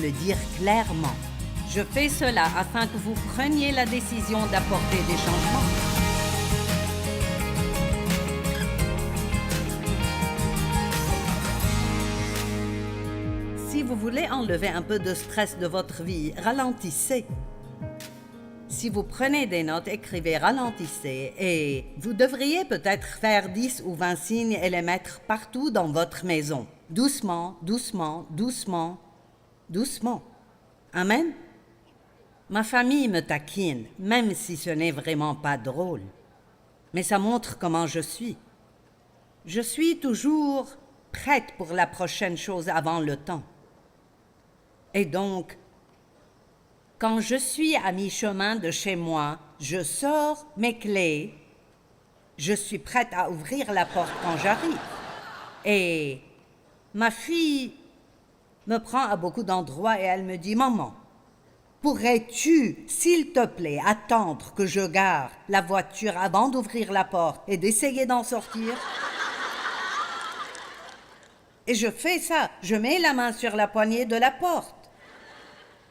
le dire clairement. Je fais cela afin que vous preniez la décision d'apporter des changements. Si vous voulez enlever un peu de stress de votre vie, ralentissez. Si vous prenez des notes, écrivez, ralentissez et vous devriez peut-être faire 10 ou 20 signes et les mettre partout dans votre maison. Doucement, doucement, doucement, doucement. Amen? Ma famille me taquine, même si ce n'est vraiment pas drôle. Mais ça montre comment je suis. Je suis toujours prête pour la prochaine chose avant le temps. Et donc, quand je suis à mi-chemin de chez moi, je sors mes clés. Je suis prête à ouvrir la porte quand j'arrive. Et ma fille me prend à beaucoup d'endroits et elle me dit « Maman, pourrais-tu, s'il te plaît, attendre que je gare la voiture avant d'ouvrir la porte et d'essayer d'en sortir ?» Et je fais ça, je mets la main sur la poignée de la porte.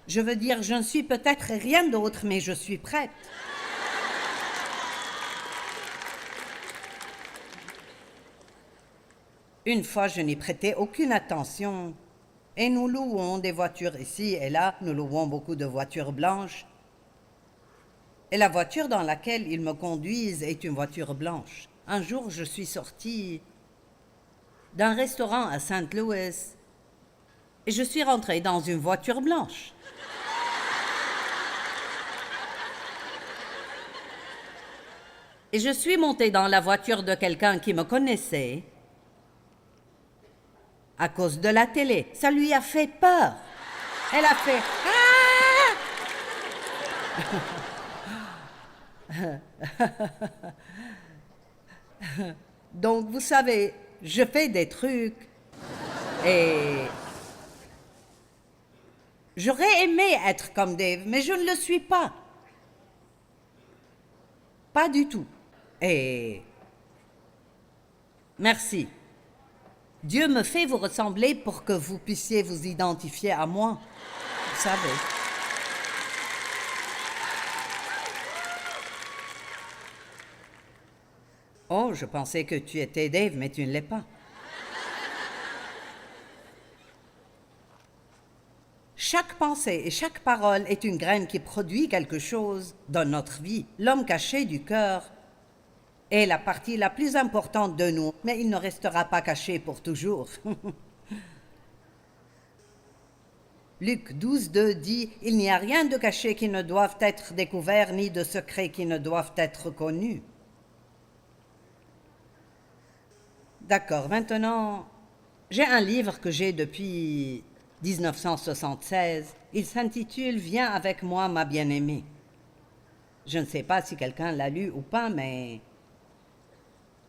Je veux dire, je ne suis peut-être rien d'autre, mais je suis prête. Une fois, je n'y prêtais aucune attention. Et nous louons des voitures ici et là, nous louons beaucoup de voitures blanches. Et la voiture dans laquelle ils me conduisent est une voiture blanche. Un jour, je suis sortie d'un restaurant à St. Louis et je suis rentrée dans une voiture blanche. Et je suis montée dans la voiture de quelqu'un qui me connaissait à cause de la télé. Ça lui a fait peur. Elle a fait « Ah !» Donc, vous savez, je fais des trucs et j'aurais aimé être comme Dave, mais je ne le suis pas. Pas du tout. Et merci. Dieu me fait vous ressembler pour que vous puissiez vous identifier à moi. Vous savez. Oh, je pensais que tu étais Dave, mais tu ne l'es pas. Chaque pensée et chaque parole est une graine qui produit quelque chose dans notre vie. L'homme caché du cœur est la partie la plus importante de nous, mais il ne restera pas caché pour toujours. Luc 12:2 dit « Il n'y a rien de caché qui ne doive être découvert, ni de secret qui ne doivent être connus. » D'accord, maintenant, j'ai un livre que j'ai depuis 1976. Il s'intitule « Viens avec moi, ma bien-aimée ». Je ne sais pas si quelqu'un l'a lu ou pas, mais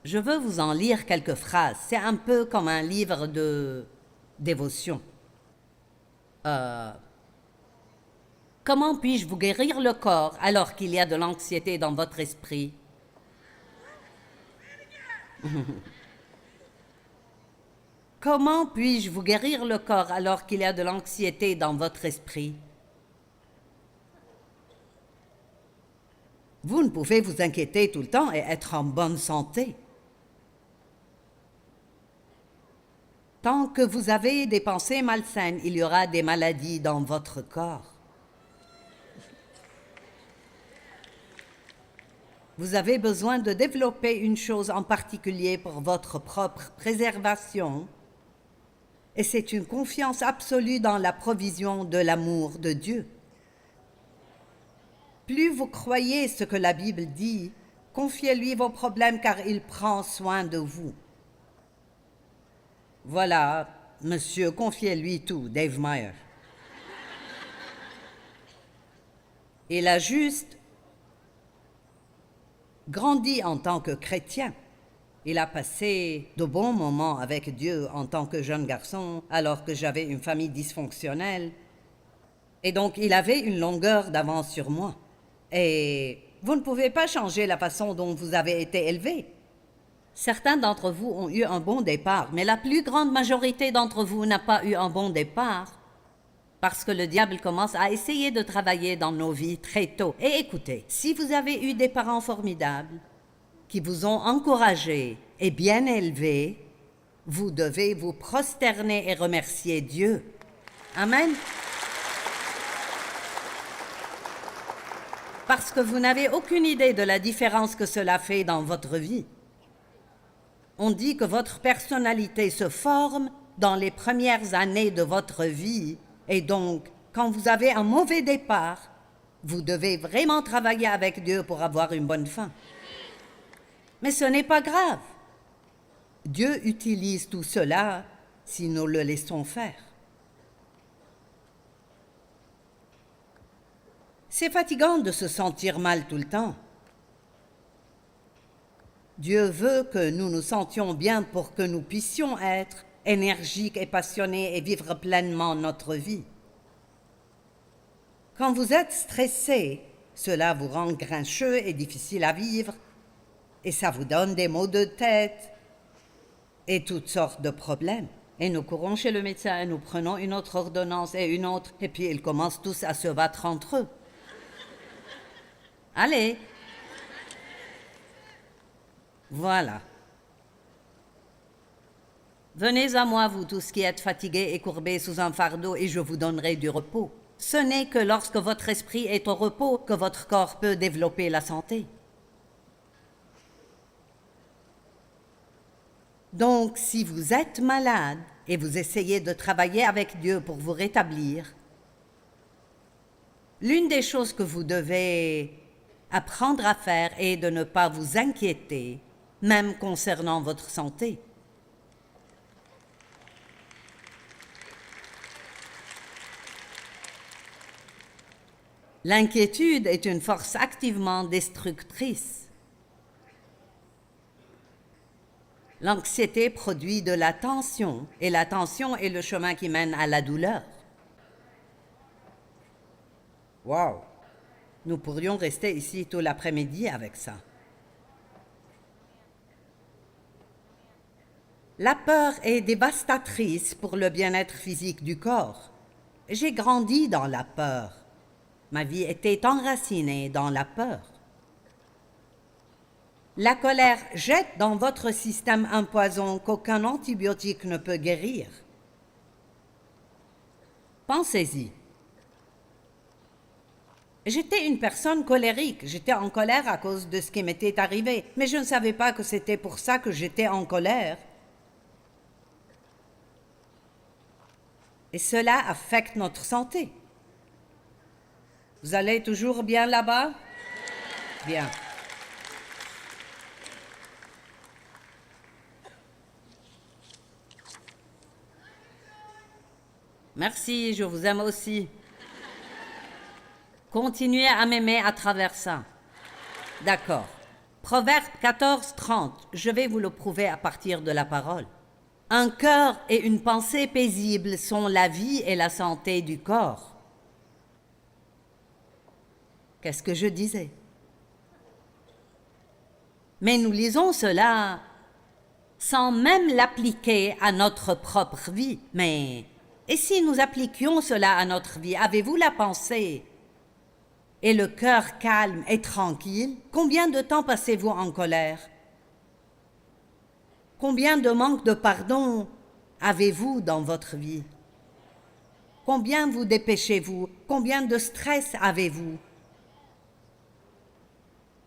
je veux vous en lire quelques phrases. C'est un peu comme un livre de dévotion. Comment puis-je vous guérir le corps alors qu'il y a de l'anxiété dans votre esprit? Comment puis-je vous guérir le corps alors qu'il y a de l'anxiété dans votre esprit? Vous ne pouvez vous inquiéter tout le temps et être en bonne santé. Tant que vous avez des pensées malsaines, il y aura des maladies dans votre corps. Vous avez besoin de développer une chose en particulier pour votre propre préservation, et c'est une confiance absolue dans la provision de l'amour de Dieu. Plus vous croyez ce que la Bible dit, confiez-lui vos problèmes car il prend soin de vous. Voilà, monsieur, confiez-lui tout, Dave Meyer. Il a juste grandi en tant que chrétien. Il a passé de bons moments avec Dieu en tant que jeune garçon, alors que j'avais une famille dysfonctionnelle. Et donc, il avait une longueur d'avance sur moi. Et vous ne pouvez pas changer la façon dont vous avez été élevé. Certains d'entre vous ont eu un bon départ, mais la plus grande majorité d'entre vous n'a pas eu un bon départ. Parce que le diable commence à essayer de travailler dans nos vies très tôt. Et écoutez, si vous avez eu des parents formidables qui vous ont encouragé et bien élevé, vous devez vous prosterner et remercier Dieu. Amen. Parce que vous n'avez aucune idée de la différence que cela fait dans votre vie. On dit que votre personnalité se forme dans les premières années de votre vie, et donc, quand vous avez un mauvais départ, vous devez vraiment travailler avec Dieu pour avoir une bonne fin. Mais ce n'est pas grave. Dieu utilise tout cela si nous le laissons faire. C'est fatigant de se sentir mal tout le temps. Dieu veut que nous nous sentions bien pour que nous puissions être énergiques et passionnés et vivre pleinement notre vie. Quand vous êtes stressé, cela vous rend grincheux et difficile à vivre, et ça vous donne des maux de tête et toutes sortes de problèmes. Et nous courons chez le médecin, nous prenons une autre ordonnance et une autre, et puis ils commencent tous à se battre entre eux. Allez. Voilà. Venez à moi, vous tous qui êtes fatigués et courbés sous un fardeau, et je vous donnerai du repos. Ce n'est que lorsque votre esprit est au repos que votre corps peut développer la santé. Donc, si vous êtes malade et vous essayez de travailler avec Dieu pour vous rétablir, l'une des choses que vous devez apprendre à faire est de ne pas vous inquiéter, même concernant votre santé. L'inquiétude est une force activement destructrice. L'anxiété produit de la tension, et la tension est le chemin qui mène à la douleur. Wow! Nous pourrions rester ici tout l'après-midi avec ça. La peur est dévastatrice pour le bien-être physique du corps. J'ai grandi dans la peur. Ma vie était enracinée dans la peur. La colère jette dans votre système un poison qu'aucun antibiotique ne peut guérir. Pensez-y. J'étais une personne colérique. J'étais en colère à cause de ce qui m'était arrivé, mais je ne savais pas que c'était pour ça que j'étais en colère. Et cela affecte notre santé. Vous allez toujours bien là-bas? Bien. Merci, je vous aime aussi. Continuez à m'aimer à travers ça. D'accord. Proverbe 14:30, je vais vous le prouver à partir de la parole. Un cœur et une pensée paisibles sont la vie et la santé du corps. Qu'est-ce que je disais? Mais nous lisons cela sans même l'appliquer à notre propre vie. Mais, et si nous appliquions cela à notre vie, avez-vous la pensée et le cœur calme et tranquille? Combien de temps passez-vous en colère? Combien de manque de pardon avez-vous dans votre vie? Combien vous dépêchez-vous? Combien de stress avez-vous?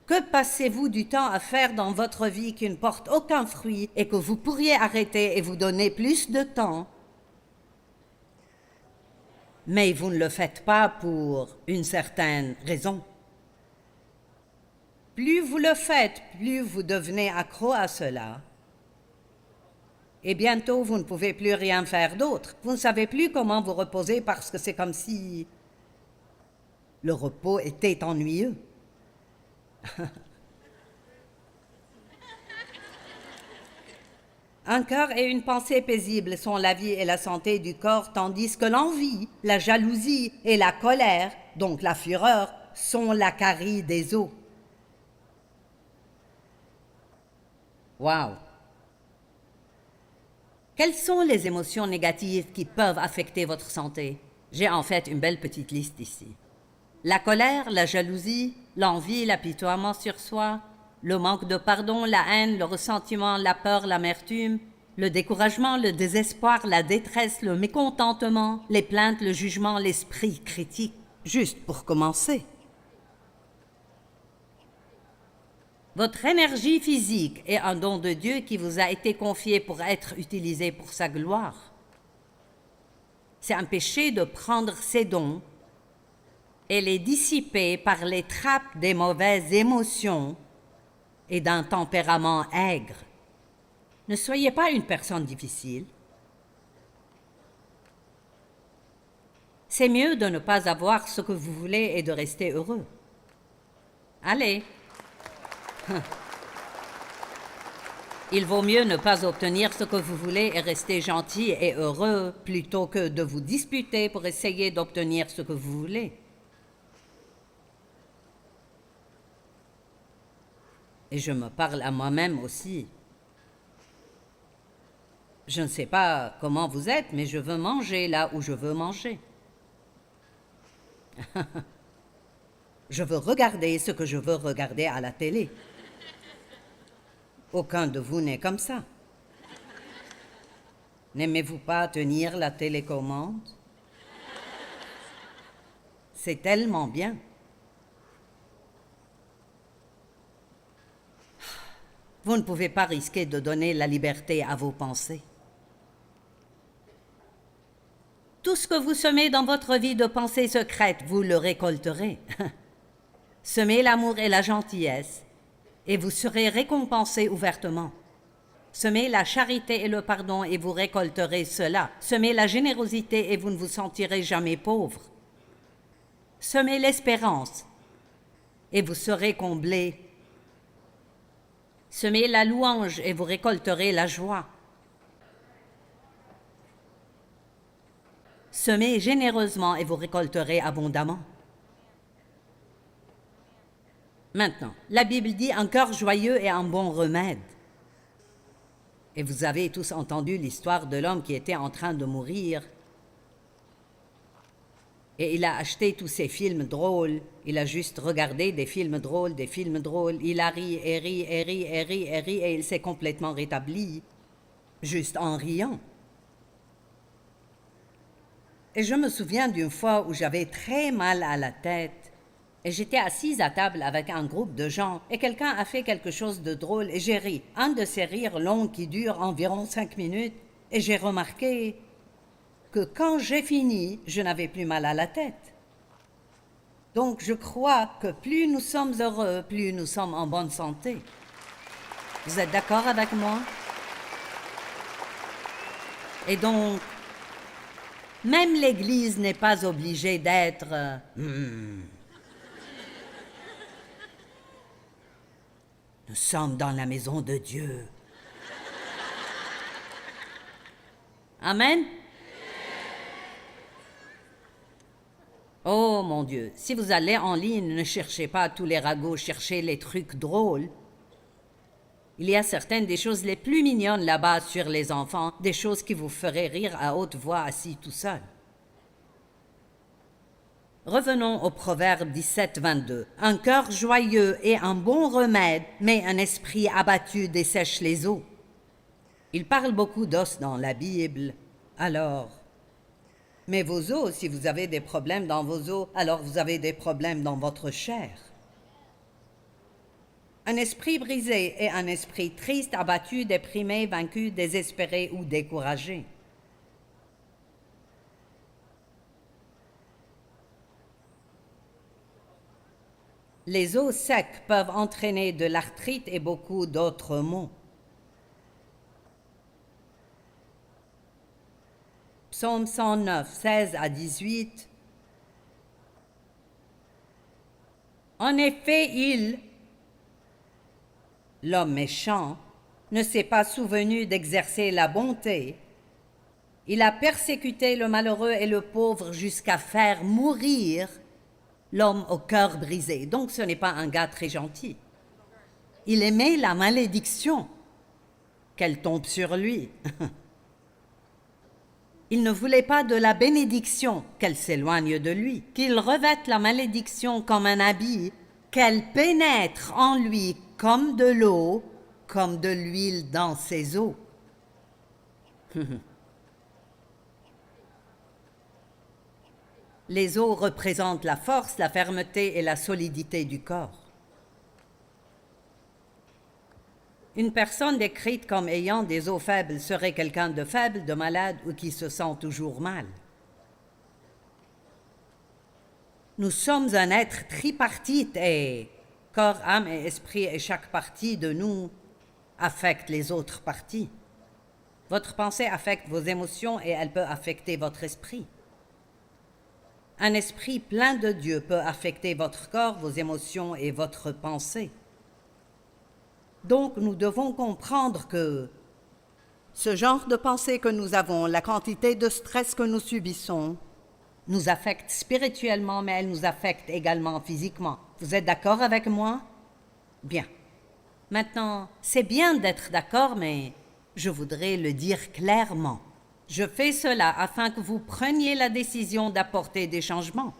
Que passez-vous du temps à faire dans votre vie qui ne porte aucun fruit et que vous pourriez arrêter et vous donner plus de temps? Mais vous ne le faites pas pour une certaine raison. Plus vous le faites, plus vous devenez accro à cela. Et bientôt, vous ne pouvez plus rien faire d'autre. Vous ne savez plus comment vous reposer parce que c'est comme si le repos était ennuyeux. Un cœur et une pensée paisibles sont la vie et la santé du corps, tandis que l'envie, la jalousie et la colère, donc la fureur, sont la carie des os. Wow! Quelles sont les émotions négatives qui peuvent affecter votre santé? J'ai en fait une belle petite liste ici. La colère, la jalousie, l'envie, l'apitoiement sur soi, le manque de pardon, la haine, le ressentiment, la peur, l'amertume, le découragement, le désespoir, la détresse, le mécontentement, les plaintes, le jugement, l'esprit critique. Juste pour commencer. Votre énergie physique est un don de Dieu qui vous a été confié pour être utilisé pour sa gloire. C'est un péché de prendre ces dons et les dissiper par les trappes des mauvaises émotions et d'un tempérament aigre. Ne soyez pas une personne difficile. C'est mieux de ne pas avoir ce que vous voulez et de rester heureux. Allez. Il vaut mieux ne pas obtenir ce que vous voulez et rester gentil et heureux plutôt que de vous disputer pour essayer d'obtenir ce que vous voulez. Et je me parle à moi-même aussi. Je ne sais pas comment vous êtes, mais je veux manger là où je veux manger. Je veux regarder ce que je veux regarder à la télé. Aucun de vous n'est comme ça. N'aimez-vous pas tenir la télécommande? C'est tellement bien. Vous ne pouvez pas risquer de donner la liberté à vos pensées. Tout ce que vous semez dans votre vie de pensées secrètes, vous le récolterez. Semez l'amour et la gentillesse, et vous serez récompensé ouvertement. Semez la charité et le pardon, et vous récolterez cela. Semez la générosité, et vous ne vous sentirez jamais pauvre. Semez l'espérance, et vous serez comblé. Semez la louange, et vous récolterez la joie. Semez généreusement, et vous récolterez abondamment. Maintenant, la Bible dit « un cœur joyeux est un bon remède ». Et vous avez tous entendu l'histoire de l'homme qui était en train de mourir. Et il a acheté tous ces films drôles. Il a juste regardé des films drôles, des films drôles. Il a ri et ri et ri et ri et ri et il s'est complètement rétabli, juste en riant. Et je me souviens d'une fois où j'avais très mal à la tête. Et j'étais assise à table avec un groupe de gens et quelqu'un a fait quelque chose de drôle et j'ai ri. Un de ces rires longs qui durent environ 5 minutes et j'ai remarqué que quand j'ai fini, je n'avais plus mal à la tête. Donc je crois que plus nous sommes heureux, plus nous sommes en bonne santé. Vous êtes d'accord avec moi? Et donc, même l'Église n'est pas obligée d'être... Nous sommes dans la maison de Dieu. Amen. Oh mon Dieu, si vous allez en ligne, ne cherchez pas tous les ragots, cherchez les trucs drôles. Il y a certaines des choses les plus mignonnes là-bas sur les enfants, des choses qui vous feraient rire à haute voix assis tout seul. Revenons au Proverbe 17, 22. Un cœur joyeux est un bon remède, mais un esprit abattu dessèche les os. Il parle beaucoup d'os dans la Bible. Alors, mais vos os, si vous avez des problèmes dans vos os, alors vous avez des problèmes dans votre chair. Un esprit brisé est un esprit triste, abattu, déprimé, vaincu, désespéré ou découragé. Les os secs peuvent entraîner de l'arthrite et beaucoup d'autres maux. Psaume 109, 16 à 18. En effet, l'homme méchant, ne s'est pas souvenu d'exercer la bonté. Il a persécuté le malheureux et le pauvre jusqu'à faire mourir l'homme au cœur brisé. Donc ce n'est pas un gars très gentil. Il aimait la malédiction, qu'elle tombe sur lui. Il ne voulait pas de la bénédiction, qu'elle s'éloigne de lui, qu'il revête la malédiction comme un habit, qu'elle pénètre en lui comme de l'eau, comme de l'huile dans ses os. Les os représentent la force, la fermeté et la solidité du corps. Une personne décrite comme ayant des os faibles serait quelqu'un de faible, de malade ou qui se sent toujours mal. Nous sommes un être tripartite et corps, âme et esprit, et chaque partie de nous affecte les autres parties. Votre pensée affecte vos émotions et elle peut affecter votre esprit. Un esprit plein de Dieu peut affecter votre corps, vos émotions et votre pensée. Donc, nous devons comprendre que ce genre de pensée que nous avons, la quantité de stress que nous subissons, nous affecte spirituellement, mais elle nous affecte également physiquement. Vous êtes d'accord avec moi? Bien. Maintenant, c'est bien d'être d'accord, mais je voudrais le dire clairement. Je fais cela afin que vous preniez la décision d'apporter des changements.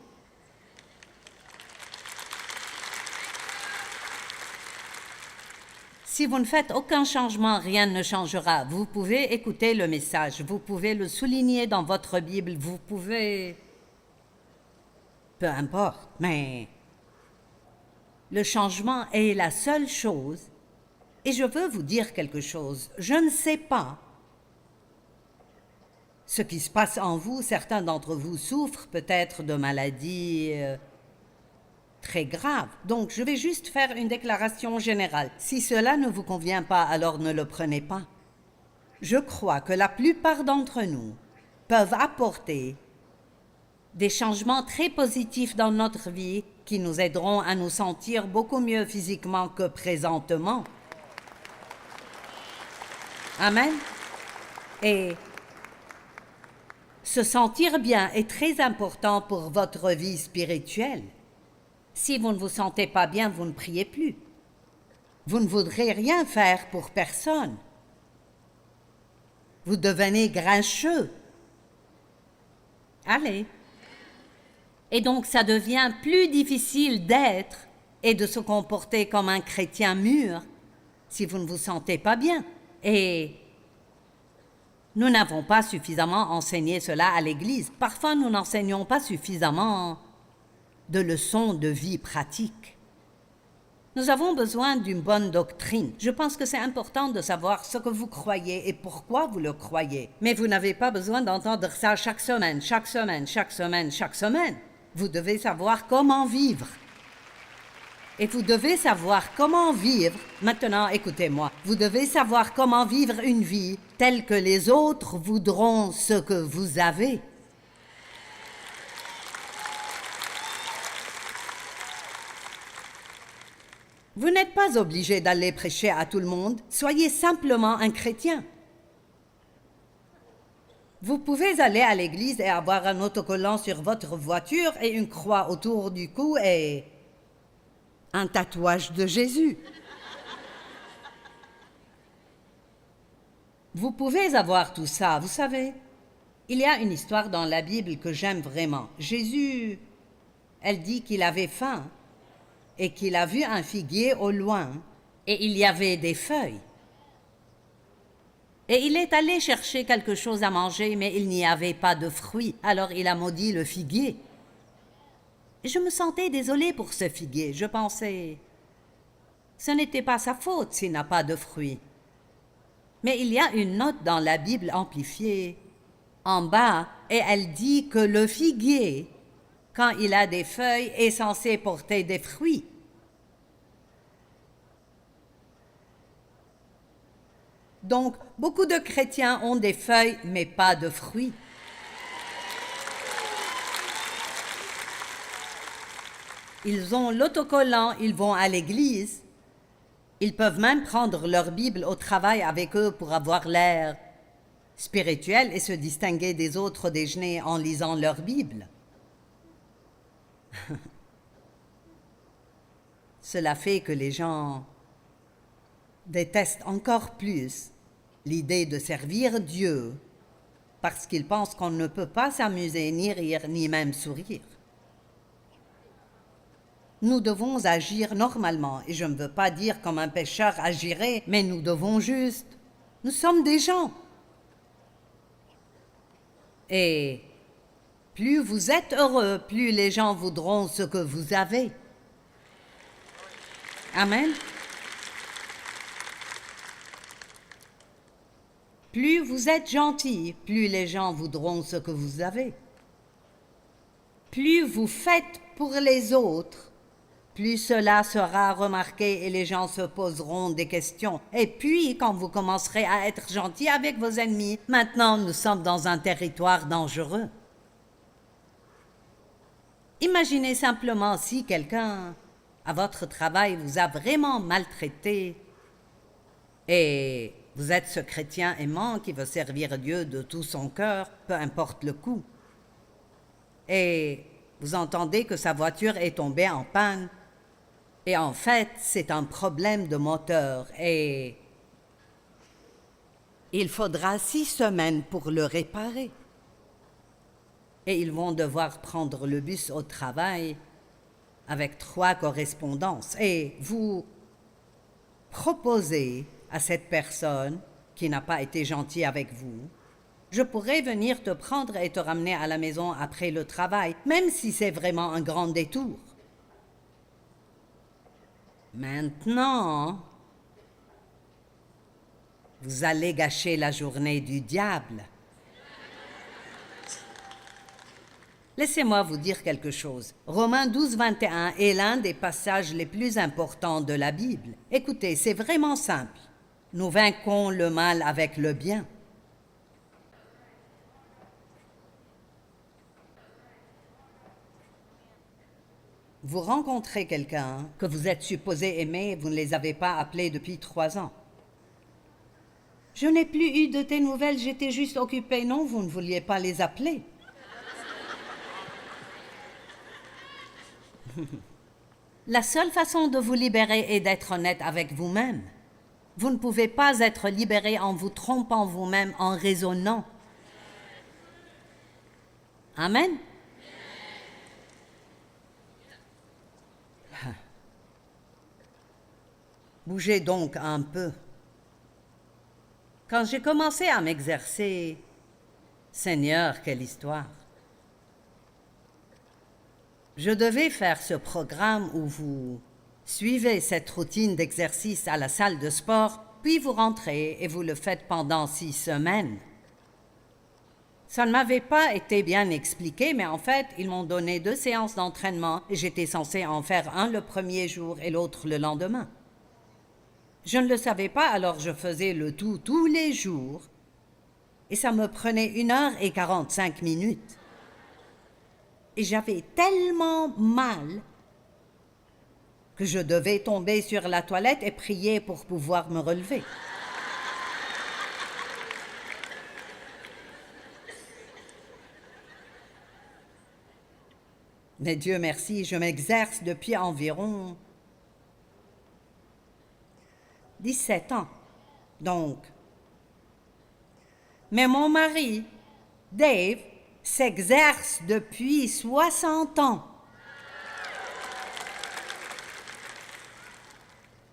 Si vous ne faites aucun changement, rien ne changera. Vous pouvez écouter le message, vous pouvez le souligner dans votre Bible, vous pouvez... Peu importe, mais le changement est la seule chose. Et je veux vous dire quelque chose. Je ne sais pas ce qui se passe en vous. Certains d'entre vous souffrent peut-être de maladies très graves. Donc, je vais juste faire une déclaration générale. Si cela ne vous convient pas, alors ne le prenez pas. Je crois que la plupart d'entre nous peuvent apporter des changements très positifs dans notre vie qui nous aideront à nous sentir beaucoup mieux physiquement que présentement. Amen. Et se sentir bien est très important pour votre vie spirituelle. Si vous ne vous sentez pas bien, vous ne priez plus. Vous ne voudrez rien faire pour personne. Vous devenez grincheux. Allez. Et donc, ça devient plus difficile d'être et de se comporter comme un chrétien mûr si vous ne vous sentez pas bien. Et nous n'avons pas suffisamment enseigné cela à l'Église. Parfois, nous n'enseignons pas suffisamment de leçons de vie pratiques. Nous avons besoin d'une bonne doctrine. Je pense que c'est important de savoir ce que vous croyez et pourquoi vous le croyez. Mais vous n'avez pas besoin d'entendre ça chaque semaine, chaque semaine, chaque semaine, chaque semaine. Vous devez savoir comment vivre. Et vous devez savoir comment vivre. Maintenant, écoutez-moi. Vous devez savoir comment vivre une vie telle que les autres voudront ce que vous avez. Vous n'êtes pas obligé d'aller prêcher à tout le monde. Soyez simplement un chrétien. Vous pouvez aller à l'église et avoir un autocollant sur votre voiture et une croix autour du cou et un tatouage de Jésus. Vous pouvez avoir tout ça, vous savez. Il y a une histoire dans la Bible que j'aime vraiment. Jésus, elle dit qu'il avait faim et qu'il a vu un figuier au loin et il y avait des feuilles. Et il est allé chercher quelque chose à manger, mais il n'y avait pas de fruits. Alors il a maudit le figuier. Je me sentais désolée pour ce figuier. Je pensais, ce n'était pas sa faute s'il n'a pas de fruits. Mais il y a une note dans la Bible amplifiée en bas, et elle dit que le figuier, quand il a des feuilles, est censé porter des fruits. Donc, beaucoup de chrétiens ont des feuilles, mais pas de fruits. Ils ont l'autocollant, ils vont à l'église. Ils peuvent même prendre leur Bible au travail avec eux pour avoir l'air spirituel et se distinguer des autres déjeuners en lisant leur Bible. Cela fait que les gens détestent encore plus l'idée de servir Dieu parce qu'ils pensent qu'on ne peut pas s'amuser, ni rire, ni même sourire. Nous devons agir normalement, et je ne veux pas dire comme un pécheur agirait, mais nous devons juste. Nous sommes des gens. Et plus vous êtes heureux, plus les gens voudront ce que vous avez. Amen. Plus vous êtes gentil, plus les gens voudront ce que vous avez. Plus vous faites pour les autres, plus cela sera remarqué et les gens se poseront des questions. Et puis, quand vous commencerez à être gentil avec vos ennemis, maintenant nous sommes dans un territoire dangereux. Imaginez simplement si quelqu'un, à votre travail, vous a vraiment maltraité et vous êtes ce chrétien aimant qui veut servir Dieu de tout son cœur, peu importe le coût. Et vous entendez que sa voiture est tombée en panne. Et en fait, c'est un problème de moteur et il faudra 6 semaines pour le réparer. Et ils vont devoir prendre le bus au travail avec 3 correspondances. Et vous proposez à cette personne qui n'a pas été gentille avec vous, je pourrais venir te prendre et te ramener à la maison après le travail, même si c'est vraiment un grand détour. Maintenant, vous allez gâcher la journée du diable. Laissez-moi vous dire quelque chose. Romains 12, 21 est l'un des passages les plus importants de la Bible. Écoutez, c'est vraiment simple. Nous vaincrons le mal avec le bien. Vous rencontrez quelqu'un que vous êtes supposé aimer, vous ne les avez pas appelés depuis 3 ans. Je n'ai plus eu de tes nouvelles, j'étais juste occupée. Non, vous ne vouliez pas les appeler. La seule façon de vous libérer est d'être honnête avec vous-même. Vous ne pouvez pas être libéré en vous trompant vous-même, en raisonnant. Amen. Bougez donc un peu. Quand j'ai commencé à m'exercer, Seigneur, quelle histoire! Je devais faire ce programme où vous suivez cette routine d'exercice à la salle de sport, puis vous rentrez et vous le faites pendant 6 semaines. Ça ne m'avait pas été bien expliqué, mais en fait, ils m'ont donné 2 séances d'entraînement et j'étais censée en faire un le premier jour et l'autre le lendemain. Je ne le savais pas, alors je faisais le tout tous les jours et ça me prenait 1h45. Et j'avais tellement mal que je devais tomber sur la toilette et prier pour pouvoir me relever. Mais Dieu merci, je m'exerce depuis environ 17 ans. Donc, mais mon mari, Dave, s'exerce depuis 60 ans.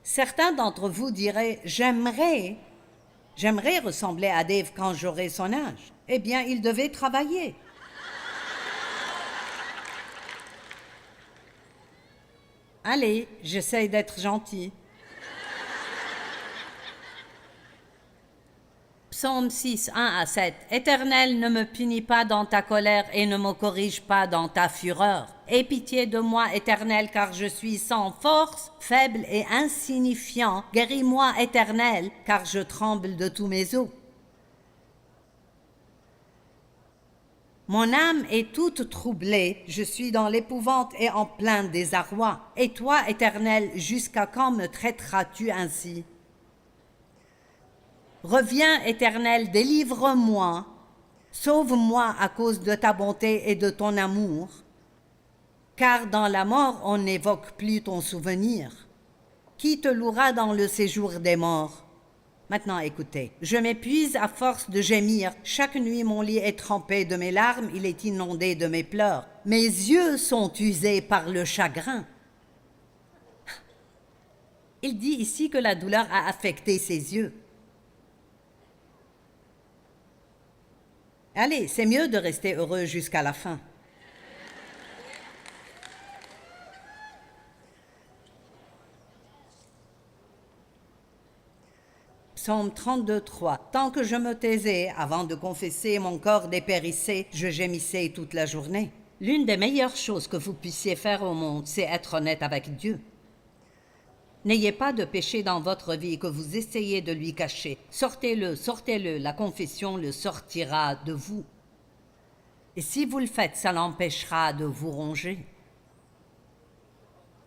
Certains d'entre vous diraient, j'aimerais ressembler à Dave quand j'aurai son âge. Eh bien, il devait travailler. Allez, j'essaye d'être gentil. Psaume 6, 1 à 7. Éternel, ne me punis pas dans ta colère et ne me corrige pas dans ta fureur. Aie pitié de moi, Éternel, car je suis sans force, faible et insignifiant. Guéris-moi, Éternel, car je tremble de tous mes os. Mon âme est toute troublée, je suis dans l'épouvante et en plein désarroi. Et toi, Éternel, jusqu'à quand me traiteras-tu ainsi? Reviens, Éternel, délivre-moi, sauve-moi à cause de ta bonté et de ton amour, car dans la mort on n'évoque plus ton souvenir. Qui te louera dans le séjour des morts? Maintenant, écoutez, je m'épuise à force de gémir. Chaque nuit, mon lit est trempé de mes larmes, il est inondé de mes pleurs. Mes yeux sont usés par le chagrin. Il dit ici que la douleur a affecté ses yeux. Allez, c'est mieux de rester heureux jusqu'à la fin. Psaume 32, 3. Tant que je me taisais, avant de confesser, mon corps dépérissait, je gémissais toute la journée. L'une des meilleures choses que vous puissiez faire au monde, c'est être honnête avec Dieu. N'ayez pas de péché dans votre vie que vous essayez de lui cacher. Sortez-le, sortez-le, la confession le sortira de vous. Et si vous le faites, ça l'empêchera de vous ronger.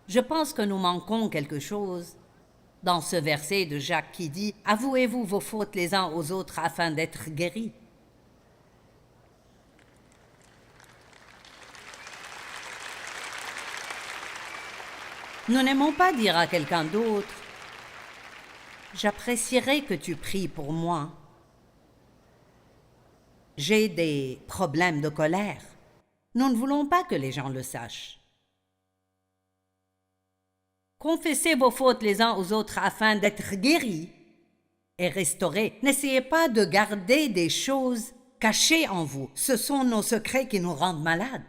Je pense que nous manquons quelque chose dans ce verset de Jacques qui dit « Avouez-vous vos fautes les uns aux autres afin d'être guéris ». Nous n'aimons pas dire à quelqu'un d'autre « J'apprécierais que tu pries pour moi. J'ai des problèmes de colère. » Nous ne voulons pas que les gens le sachent. Confessez vos fautes les uns aux autres afin d'être guéris et restaurés. N'essayez pas de garder des choses cachées en vous. Ce sont nos secrets qui nous rendent malades.